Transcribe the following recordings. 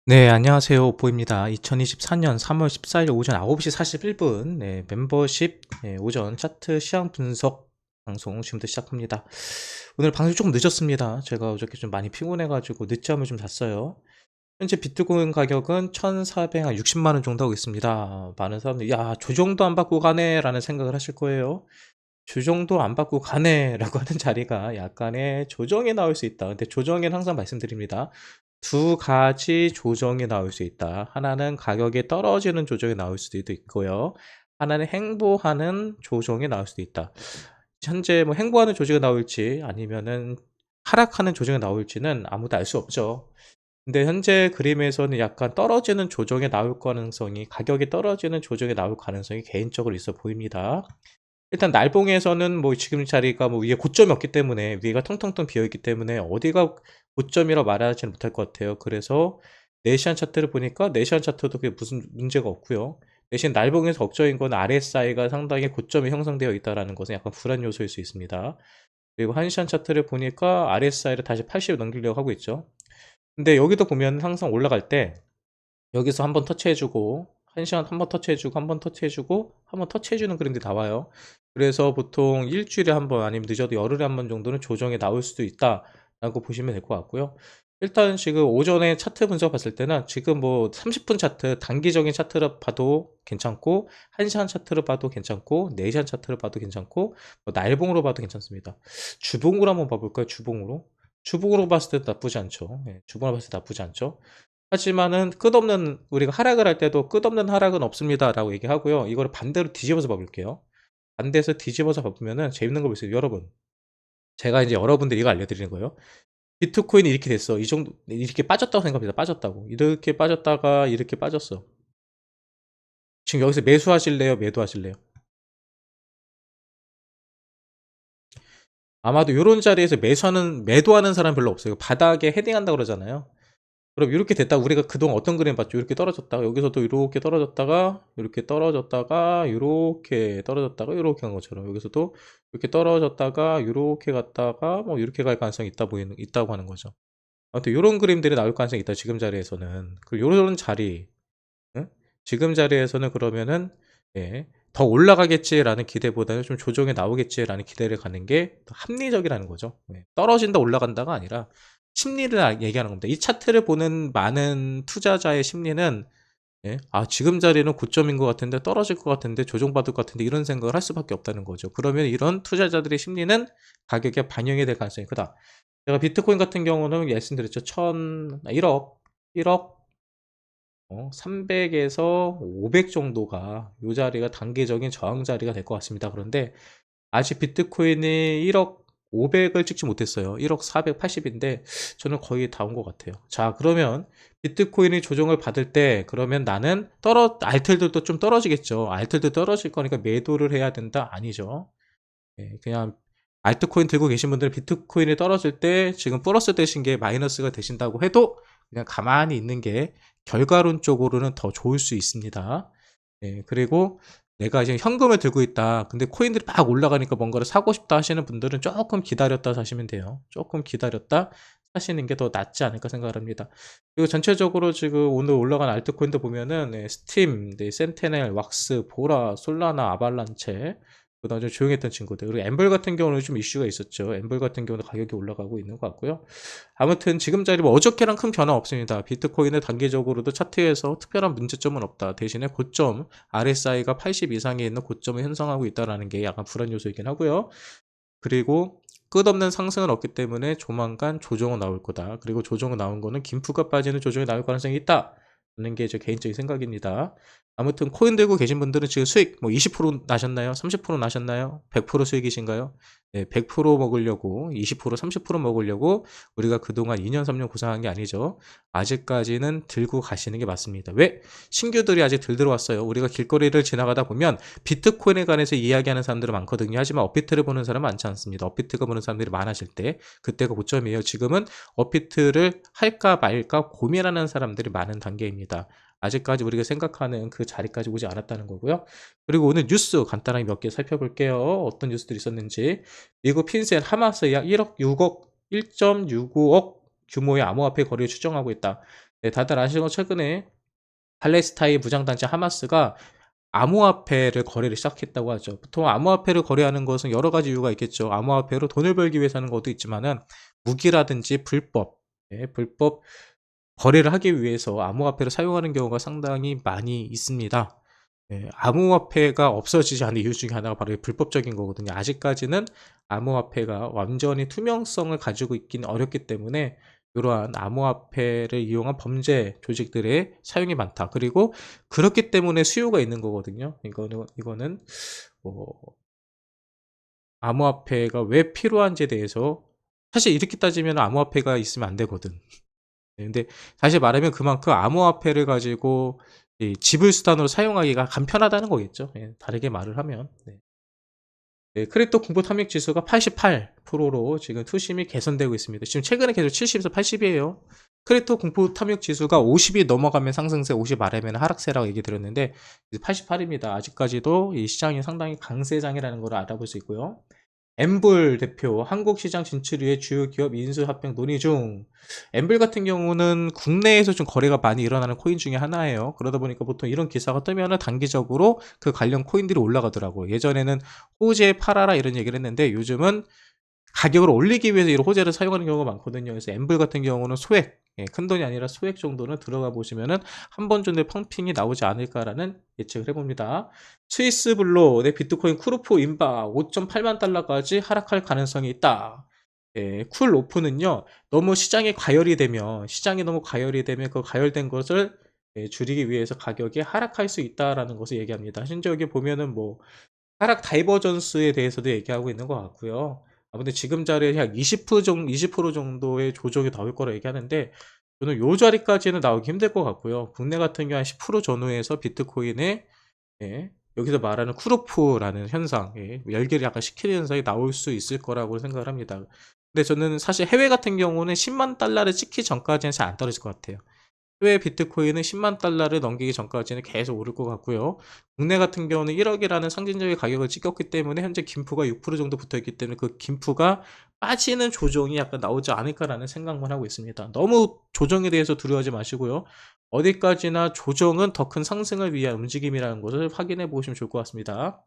네, 안녕하세요. 오포입니다. 2024년 3월 14일 오전 9시 41분, 네, 멤버십 오전 차트 시황 분석 방송 지금부터 시작합니다. 오늘 방송이 조금 늦었습니다. 제가 어저께 좀 많이 피곤해가지고 늦잠을 좀 잤어요. 현재 비트코인 가격은 1,460만 원 정도 하고 있습니다. 많은 사람들이, 야, 조정도 안 받고 가네, 라는 생각을 하실 거예요. 조정도 안 받고 가네, 라고 하는 자리가 약간의 조정이 나올 수 있다. 근데 조정에는 항상 말씀드립니다. 두 가지 조정이 나올 수 있다. 하나는 가격이 떨어지는 조정이 나올 수도 있고요. 하나는 행보하는 조정이 나올 수도 있다. 현재 뭐 행보하는 조정이 나올지 아니면은 하락하는 조정이 나올지는 아무도 알 수 없죠. 근데 현재 그림에서는 약간 떨어지는 조정이 나올 가능성이, 가격이 떨어지는 조정이 나올 가능성이 개인적으로 있어 보입니다. 일단 날봉에서는 뭐 지금 자리가 뭐 위에 고점이 없기 때문에, 위가 텅텅텅 비어 있기 때문에 어디가 고점이라고 말하지는 못할 것 같아요. 그래서 4시간 차트를 보니까 4시간 차트도 그게 무슨 문제가 없고요. 대신 날봉에서 걱정인 건 RSI가 상당히 고점이 형성되어 있다는 것은 약간 불안 요소일 수 있습니다. 그리고 1시간 차트를 보니까 RSI를 다시 80을 넘기려고 하고 있죠. 근데 여기도 보면 항상 올라갈 때 여기서 한번 터치해주고, 1시간 한번 터치해주고, 한번 터치해주고, 한번 터치해주는 그림들이 나와요. 그래서 보통 일주일에 한 번, 아니면 늦어도 열흘에 한 번 정도는 조정이 나올 수도 있다라고 보시면 될 것 같고요. 일단 지금 오전에 차트 분석 봤을 때는 지금 뭐 30분 차트, 단기적인 차트를 봐도 괜찮고, 1시간 차트를 봐도 괜찮고, 4시간 차트를 봐도 괜찮고, 뭐 날봉으로 봐도 괜찮습니다. 주봉으로 한번 봐볼까요? 주봉으로. 주봉으로 봤을 때 나쁘지 않죠. 예, 주봉으로 봤을 때 나쁘지 않죠. 하지만은 끝없는, 우리가 하락을 할 때도 끝없는 하락은 없습니다라고 얘기하고요. 이거를 반대로 뒤집어서 봐볼게요. 반대에서 뒤집어서 봐보면은 재밌는 거 보세요. 여러분, 제가 이제 여러분들 이거 알려드리는 거예요. 비트코인이 이렇게 됐어. 이 정도 이렇게 빠졌다고 생각합니다. 빠졌다고. 이렇게 빠졌다가 이렇게 빠졌어. 지금 여기서 매수하실래요? 매도하실래요? 아마도 이런 자리에서 매도하는 사람 별로 없어요. 바닥에 헤딩한다고 그러잖아요. 그럼 이렇게 됐다. 우리가 그동안 어떤 그림 봤죠? 이렇게 떨어졌다가 여기서도 이렇게 떨어졌다가 이렇게 떨어졌다가 이렇게 떨어졌다가 이렇게 간 것처럼, 여기서도 이렇게 떨어졌다가 이렇게 갔다가 뭐 이렇게 갈 가능성이 있다고 하는 거죠. 아무튼 이런 그림들이 나올 가능성이 있다. 지금 자리에서는. 그리고 이런 자리, 응? 지금 자리에서는 그러면은, 예, 더 올라가겠지라는 기대보다는 좀 조정이 나오겠지라는 기대를 갖는 게 더 합리적이라는 거죠. 예, 떨어진다 올라간다가 아니라 심리를 얘기하는 겁니다. 이 차트를 보는 많은 투자자의 심리는, 예, 아, 지금 자리는 고점인 것 같은데 떨어질 것 같은데 조정받을 것 같은데 이런 생각을 할 수밖에 없다는 거죠. 그러면 이런 투자자들의 심리는 가격에 반영이 될 가능성이 크다. 제가 비트코인 같은 경우는 말씀드렸죠. 1억 300에서 500 정도가 이 자리가 단기적인 저항 자리가 될 것 같습니다. 그런데 아직 비트코인이 1억 500을 찍지 못했어요. 1억 480인데 저는 거의 다 온 것 같아요. 자, 그러면 비트코인이 조정을 받을 때, 그러면 나는 알틀들도 좀 떨어지겠죠. 알틀도 떨어질 거니까 매도를 해야 된다? 아니죠. 예, 그냥 알트코인 들고 계신 분들은 비트코인이 떨어질 때 지금 플러스 되신 게 마이너스가 되신다고 해도 그냥 가만히 있는 게 결과론적으로는 더 좋을 수 있습니다. 예, 그리고 내가 이제 현금을 들고 있다. 근데 코인들이 막 올라가니까 뭔가를 사고 싶다 하시는 분들은 조금 기다렸다 사시면 돼요. 조금 기다렸다 사시는 게 더 낫지 않을까 생각을 합니다. 그리고 전체적으로 지금 오늘 올라간 알트코인도 보면은, 스팀, 센테넬, 왁스, 보라, 솔라나, 아발란체, 그다음 좀 조용했던 친구들. 그리고 엠블 같은 경우는 좀 이슈가 있었죠. 엠블 같은 경우도 가격이 올라가고 있는 것 같고요. 아무튼 지금 자리 뭐 어저께랑 큰 변화 없습니다. 비트코인은 단기적으로도 차트에서 특별한 문제점은 없다. 대신에 고점, RSI가 80 이상에 있는 고점을 형성하고 있다는 게 약간 불안 요소이긴 하고요. 그리고 끝없는 상승은 없기 때문에 조만간 조정은 나올 거다. 그리고 조정은 나온 거는 김프가 빠지는 조정이 나올 가능성이 있다 하는 게 제 개인적인 생각입니다. 아무튼 코인 들고 계신 분들은 지금 수익 뭐 20% 나셨나요? 30% 나셨나요? 100% 수익이신가요? 네, 100% 먹으려고, 20%, 30% 먹으려고 우리가 그동안 2년, 3년 고생한 게 아니죠. 아직까지는 들고 가시는 게 맞습니다. 왜? 신규들이 아직 덜 들어왔어요. 우리가 길거리를 지나가다 보면 비트코인에 관해서 이야기하는 사람들은 많거든요. 하지만 업비트를 보는 사람은 많지 않습니다. 업비트가 보는 사람들이 많아질 때 그때가 고점이에요. 지금은 업비트를 할까 말까 고민하는 사람들이 많은 단계입니다. 아직까지 우리가 생각하는 그 자리까지 오지 않았다는 거고요. 그리고 오늘 뉴스 간단하게 몇 개 살펴볼게요. 어떤 뉴스들이 있었는지. 미국 핀셋 하마스 약 1억 6억 1.65억 규모의 암호화폐 거래를 추정하고 있다. 네, 다들 아시는 것 최근에 팔레스타인 무장단체 하마스가 암호화폐를 거래를 시작했다고 하죠. 보통 암호화폐를 거래하는 것은 여러 가지 이유가 있겠죠. 암호화폐로 돈을 벌기 위해서 하는 것도 있지만은 무기라든지 불법, 불법 거래를 하기 위해서 암호화폐를 사용하는 경우가 상당히 많이 있습니다. 암호화폐가 없어지지 않는 이유 중에 하나가 바로 불법적인 거거든요. 아직까지는 암호화폐가 완전히 투명성을 가지고 있긴 어렵기 때문에 이러한 암호화폐를 이용한 범죄 조직들의 사용이 많다. 그리고 그렇기 때문에 수요가 있는 거거든요. 이거는 뭐 암호화폐가 왜 필요한지에 대해서 사실 이렇게 따지면 암호화폐가 있으면 안 되거든. 근데 사실 말하면 그만큼 암호화폐를 가지고 이 지불 수단으로 사용하기가 간편하다는 거겠죠. 다르게 말을 하면. 네. 크립토 공포 탐욕 지수가 88%로 지금 투심이 개선되고 있습니다. 지금 최근에 계속 70에서 80이에요. 크립토 공포 탐욕 지수가 50이 넘어가면 상승세, 50 아래면 하락세라고 얘기 드렸는데 88입니다. 아직까지도 이 시장이 상당히 강세장이라는 걸 알아볼 수 있고요. 엠블 대표 한국 시장 진출 위해 주요 기업 인수 합병 논의 중. 엠블 같은 경우는 국내에서 좀 거래가 많이 일어나는 코인 중에 하나예요. 그러다 보니까 보통 이런 기사가 뜨면은 단기적으로 그 관련 코인들이 올라가더라고요. 예전에는 호재 팔아라 이런 얘기를 했는데 요즘은 가격을 올리기 위해서 이런 호재를 사용하는 경우가 많거든요. 그래서 엠블 같은 경우는 소액, 큰 돈이 아니라 소액 정도는 들어가 보시면은 한 번 정도의 펌핑이 나오지 않을까라는 예측을 해봅니다. 스위스 블루, 비트코인 쿠르포 인바 5.8만 달러까지 하락할 가능성이 있다. 쿨 오프는요, 너무 시장이 너무 과열이 되면 그 과열된 것을 줄이기 위해서 가격이 하락할 수 있다라는 것을 얘기합니다. 심지어 여기 보면은 뭐 하락 다이버전스에 대해서도 얘기하고 있는 것 같고요. 근데 지금 자리에 약 20% 정도의 조정이 나올 거라 얘기하는데 저는 요 자리까지는 나오기 힘들 것 같고요. 국내 같은 경우 한 10% 전후에서 비트코인에 여기서 말하는 쿠르프라는 현상, 열기를 약간 식히는 현상이 나올 수 있을 거라고 생각을 합니다. 근데 저는 사실 해외 같은 경우는 10만 달러를 찍기 전까지는 잘 안 떨어질 것 같아요. 해외 비트코인은 10만 달러를 넘기기 전까지는 계속 오를 것 같고요. 국내 같은 경우는 1억이라는 상징적인 가격을 찍었기 때문에 현재 김프가 6% 정도 붙어 있기 때문에 그 김프가 빠지는 조정이 약간 나오지 않을까라는 생각만 하고 있습니다. 너무 조정에 대해서 두려워하지 마시고요. 어디까지나 조정은 더 큰 상승을 위한 움직임이라는 것을 확인해 보시면 좋을 것 같습니다.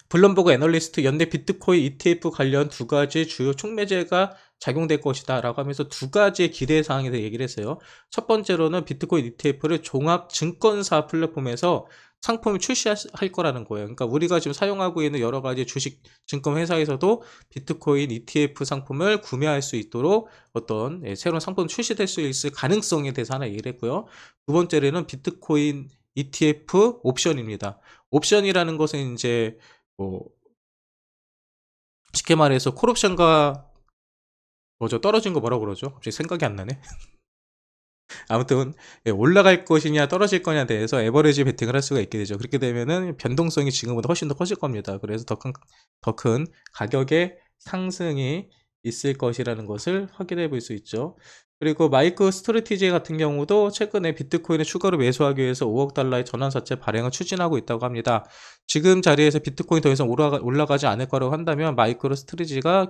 블룸버그 애널리스트 연내 비트코인 ETF 관련 두 가지 주요 촉매제가 작용될 것이다 라고 하면서 두 가지의 기대 사항에 대해 얘기를 했어요. 첫 번째로는 비트코인 ETF를 종합 증권사 플랫폼에서 상품을 출시할 거라는 거예요. 그러니까 우리가 지금 사용하고 있는 여러 가지 주식 증권 회사에서도 비트코인 ETF 상품을 구매할 수 있도록 어떤 새로운 상품 출시될 수 있을 가능성에 대해서 하나 얘기를 했고요. 두 번째로는 비트코인 ETF 옵션입니다. 옵션이라는 것은 이제 뭐 쉽게 말해서 콜옵션과 뭐죠? 떨어진 거 뭐라고 그러죠? 갑자기 생각이 안 나네. 아무튼 올라갈 것이냐 떨어질 거냐에 대해서 에버리지 베팅을 할 수가 있게 되죠. 그렇게 되면은 변동성이 지금보다 훨씬 더 커질 겁니다. 그래서 더 큰 가격의 상승이 있을 것이라는 것을 확인해 볼 수 있죠. 그리고 마이크 스트래티지 같은 경우도 최근에 비트코인을 추가로 매수하기 위해서 5억 달러의 전환사채 발행을 추진하고 있다고 합니다. 지금 자리에서 비트코인이 더 이상 올라가지 않을 거라고 한다면 마이크로 스트래티지가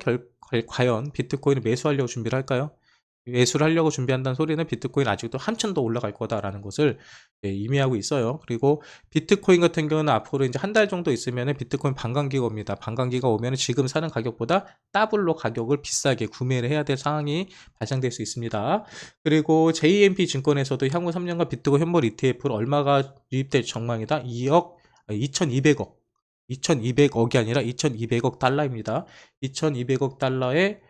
과연 비트코인을 매수하려고 준비를 할까요? 매수를 하려고 준비한다는 소리는 비트코인 아직도 한참 더 올라갈 거다라는 것을 의미하고 있어요. 그리고 비트코인 같은 경우는 앞으로 이제 한 달 정도 있으면 비트코인 반감기가 옵니다. 반감기가 오면 지금 사는 가격보다 더블로 가격을 비싸게 구매를 해야 될 상황이 발생될 수 있습니다. 그리고 JMP 증권에서도 향후 3년간 비트코인 현물 ETF를 얼마가 유입될 전망이다? 2억, 2200억. 2200억이 아니라 2200억 달러입니다. 2200억 달러의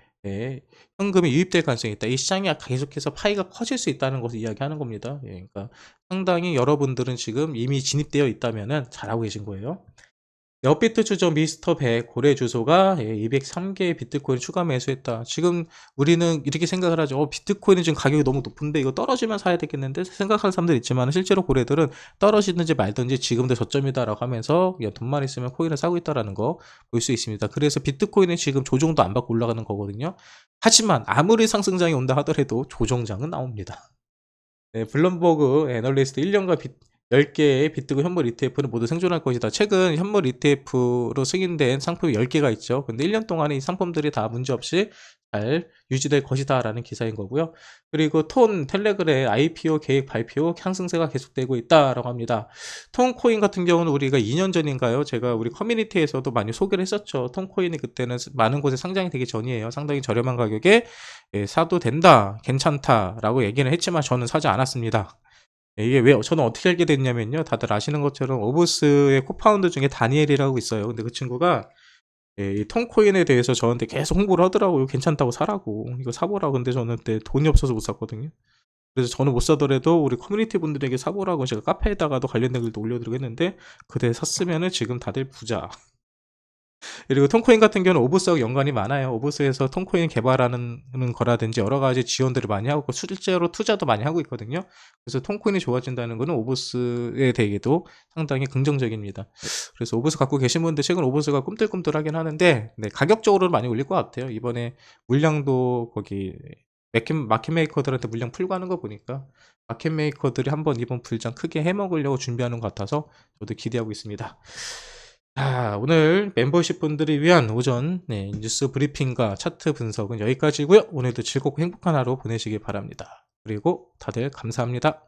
현금이 유입될 가능성이 있다. 이 시장이 계속해서 파이가 커질 수 있다는 것을 이야기하는 겁니다. 그러니까 상당히 여러분들은 지금 이미 진입되어 있다면 잘하고 계신 거예요. 업비트 추적 미스터 100 고래 주소가 203개의 비트코인 추가 매수했다. 지금 우리는 이렇게 생각을 하죠. 비트코인은 지금 가격이 너무 높은데 이거 떨어지면 사야 되겠는데 생각하는 사람들 있지만 실제로 고래들은 떨어지든지 말든지 지금도 저점이다라고 하면서 돈만 있으면 코인을 사고 있다라는 거 볼 수 있습니다. 그래서 비트코인은 지금 조정도 안 받고 올라가는 거거든요. 하지만 아무리 상승장이 온다 하더라도 조정장은 나옵니다. 블룸버그 애널리스트 1년간 10개의 비트고 현물 ETF는 모두 생존할 것이다. 최근 현물 ETF로 승인된 상품이 10개가 있죠. 근데 1년 동안에 이 상품들이 다 문제없이 잘 유지될 것이다 라는 기사인 거고요. 그리고 톤 텔레그램 IPO 계획 발표 상승세가 계속되고 있다라고 합니다. 톤코인 같은 경우는 우리가 2년 전인가요? 제가 우리 커뮤니티에서도 많이 소개를 했었죠. 톤코인이 그때는 많은 곳에 상장이 되기 전이에요. 상당히 저렴한 가격에 사도 된다, 괜찮다 라고 얘기는 했지만 저는 사지 않았습니다. 이게 왜 저는 어떻게 알게 됐냐면요. 다들 아시는 것처럼 오브스의 코파운더 중에 다니엘이라고 있어요. 근데 그 친구가 이 톤코인에 대해서 저한테 계속 홍보를 하더라고요. 괜찮다고 사라고. 이거 사보라고. 근데 저는 그때 돈이 없어서 못 샀거든요. 그래서 저는 못 사더라도 우리 커뮤니티 분들에게 사보라고 제가 카페에다가도 관련된 글도 올려드리고 했는데 그때 샀으면은 지금 다들 부자. 그리고 톤코인 같은 경우는 오브스하고 연관이 많아요. 오브스에서 톤코인 개발하는 거라든지 여러 가지 지원들을 많이 하고 실제로 투자도 많이 하고 있거든요. 그래서 톤코인이 좋아진다는 것은 오브스에 대해도 상당히 긍정적입니다. 그래서 오브스 갖고 계신 분들 최근 오브스가 꿈틀꿈틀하긴 하는데 네, 가격적으로는 많이 올릴 것 같아요. 이번에 물량도 거기 마켓 메이커들한테 물량 풀고 하는 거 보니까 마켓 메이커들이 한번 이번 불장 크게 해먹으려고 준비하는 것 같아서 저도 기대하고 있습니다. 자, 오늘 멤버십 분들을 위한 오전 뉴스 브리핑과 차트 분석은 여기까지고요. 오늘도 즐겁고 행복한 하루 보내시길 바랍니다. 그리고 다들 감사합니다.